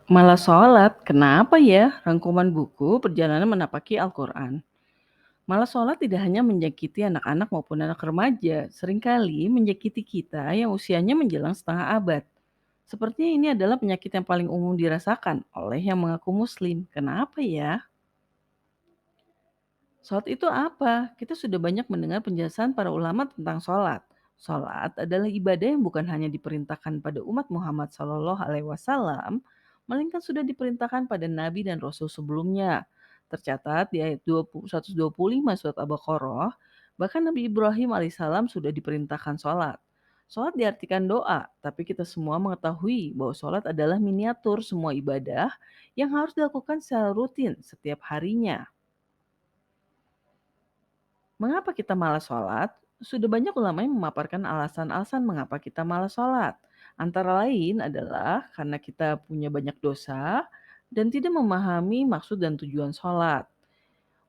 Malah sholat, kenapa ya? Rangkuman buku Perjalanan Menapaki Al-Quran. Malah sholat tidak hanya menyakiti anak-anak maupun anak remaja, seringkali menyakiti kita yang usianya menjelang setengah abad. Sepertinya ini adalah penyakit yang paling umum dirasakan oleh yang mengaku muslim. Kenapa ya? Sholat itu apa? Kita sudah banyak mendengar penjelasan para ulama tentang sholat. Sholat adalah ibadah yang bukan hanya diperintahkan pada umat Muhammad SAW, melainkan sudah diperintahkan pada Nabi dan Rasul sebelumnya. Tercatat di ayat 125 surat Al-Baqarah, bahkan Nabi Ibrahim alaihissalam sudah diperintahkan sholat. Sholat diartikan doa, tapi kita semua mengetahui bahwa sholat adalah miniatur semua ibadah yang harus dilakukan secara rutin setiap harinya. Mengapa kita malas sholat? Sudah banyak ulama yang memaparkan alasan-alasan mengapa kita malas sholat. Antara lain adalah karena kita punya banyak dosa dan tidak memahami maksud dan tujuan sholat.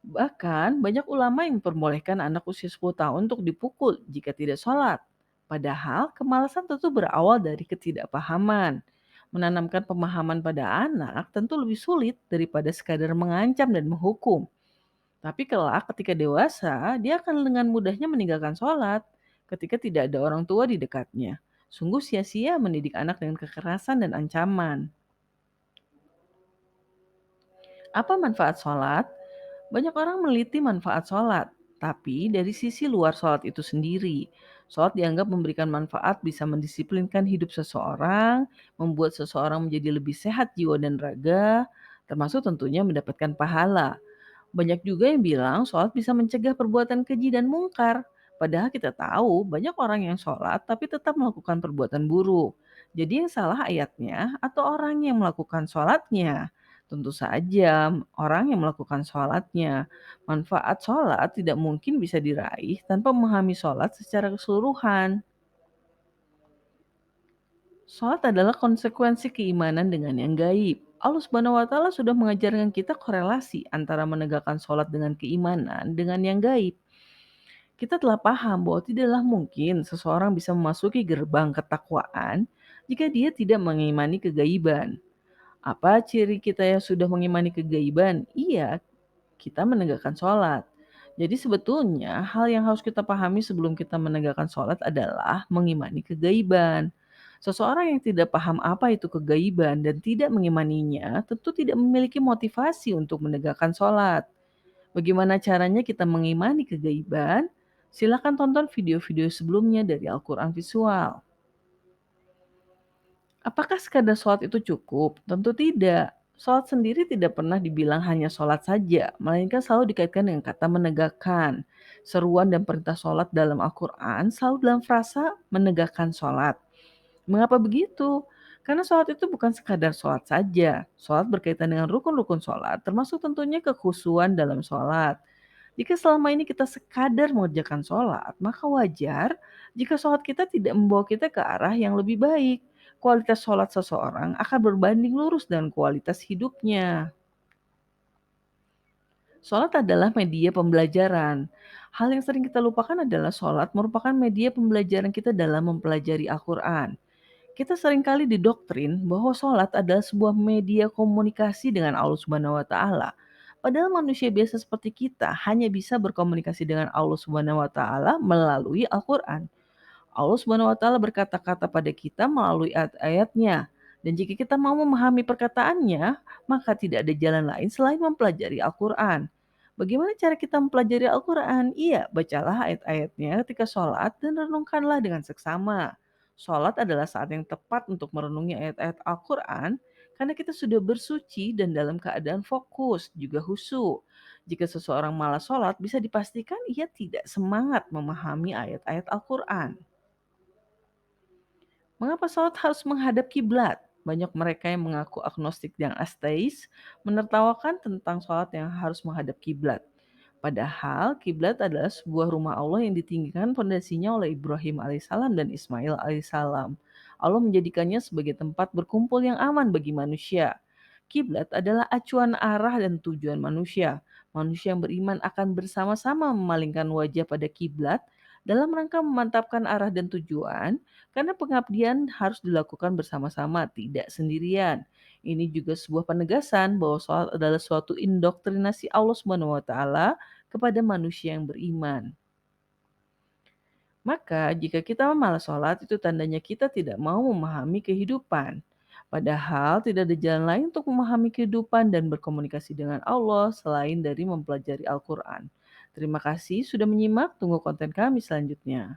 Bahkan banyak ulama yang memperbolehkan anak usia 10 tahun untuk dipukul jika tidak sholat. Padahal kemalasan tentu berawal dari ketidakpahaman. Menanamkan pemahaman pada anak tentu lebih sulit daripada sekadar mengancam dan menghukum. Tapi kelak ketika dewasa, dia akan dengan mudahnya meninggalkan sholat ketika tidak ada orang tua di dekatnya. Sungguh sia-sia mendidik anak dengan kekerasan dan ancaman. Apa manfaat sholat? Banyak orang meneliti manfaat sholat, tapi dari sisi luar sholat itu sendiri. Sholat dianggap memberikan manfaat bisa mendisiplinkan hidup seseorang, membuat seseorang menjadi lebih sehat jiwa dan raga, termasuk tentunya mendapatkan pahala. Banyak juga yang bilang sholat bisa mencegah perbuatan keji dan mungkar. Padahal kita tahu banyak orang yang sholat tapi tetap melakukan perbuatan buruk. Jadi yang salah ayatnya atau orang yang melakukan sholatnya? Tentu saja orang yang melakukan sholatnya. Manfaat sholat tidak mungkin bisa diraih tanpa memahami sholat secara keseluruhan. Salat adalah konsekuensi keimanan dengan yang gaib. Allah Subhanahu wa taala sudah mengajarkan kita korelasi antara menegakkan sholat dengan keimanan dengan yang gaib. Kita telah paham bahwa tidaklah mungkin seseorang bisa memasuki gerbang ketakwaan jika dia tidak mengimani kegaiban. Apa ciri kita yang sudah mengimani kegaiban? Iya, kita menegakkan sholat. Jadi sebetulnya hal yang harus kita pahami sebelum kita menegakkan sholat adalah mengimani kegaiban. Seseorang yang tidak paham apa itu kegaiban dan tidak mengimaninya tentu tidak memiliki motivasi untuk menegakkan sholat. Bagaimana caranya kita mengimani kegaiban? Silakan tonton video-video sebelumnya dari Al-Quran Visual. Apakah sekadar sholat itu cukup? Tentu tidak. Sholat sendiri tidak pernah dibilang hanya sholat saja, melainkan selalu dikaitkan dengan kata menegakkan. Seruan dan perintah sholat dalam Al-Quran selalu dalam frasa menegakkan sholat. Mengapa begitu? Karena sholat itu bukan sekadar sholat saja. Sholat berkaitan dengan rukun-rukun sholat, termasuk tentunya kekhusyuan dalam sholat. Jika selama ini kita sekadar mengerjakan sholat, maka wajar jika sholat kita tidak membawa kita ke arah yang lebih baik. Kualitas sholat seseorang akan berbanding lurus dengan kualitas hidupnya. Sholat adalah media pembelajaran. Hal yang sering kita lupakan adalah sholat merupakan media pembelajaran kita dalam mempelajari Al-Quran. Kita seringkali didoktrin bahwa sholat adalah sebuah media komunikasi dengan Allah Subhanahu wa taala. Padahal manusia biasa seperti kita hanya bisa berkomunikasi dengan Allah Subhanahu wa taala melalui Al-Qur'an. Allah Subhanahu wa taala berkata-kata pada kita melalui ayat-ayatnya. Dan jika kita mau memahami perkataannya, maka tidak ada jalan lain selain mempelajari Al-Quran. Bagaimana cara kita mempelajari Al-Quran? Iya, bacalah ayat-ayatnya ketika sholat dan renungkanlah dengan seksama. Sholat adalah saat yang tepat untuk merenungi ayat-ayat Al-Quran karena kita sudah bersuci dan dalam keadaan fokus, juga khusyuk. Jika seseorang malas sholat, bisa dipastikan ia tidak semangat memahami ayat-ayat Al-Quran. Mengapa salat harus menghadap kiblat? Banyak mereka yang mengaku agnostik dan ateis menertawakan tentang salat yang harus menghadap kiblat. Padahal kiblat adalah sebuah rumah Allah yang ditinggikan fondasinya oleh Ibrahim alaihissalam dan Ismail alaihissalam. Allah menjadikannya sebagai tempat berkumpul yang aman bagi manusia. Kiblat adalah acuan arah dan tujuan manusia. Manusia yang beriman akan bersama-sama memalingkan wajah pada kiblat dalam rangka memantapkan arah dan tujuan, karena pengabdian harus dilakukan bersama-sama, tidak sendirian. Ini juga sebuah penegasan bahwa sholat adalah suatu indoktrinasi Allah Subhanahu wa taala kepada manusia yang beriman. Maka, jika kita malas sholat, itu tandanya kita tidak mau memahami kehidupan. Padahal tidak ada jalan lain untuk memahami kehidupan dan berkomunikasi dengan Allah selain dari mempelajari Al-Quran. Terima kasih sudah menyimak, tunggu konten kami selanjutnya.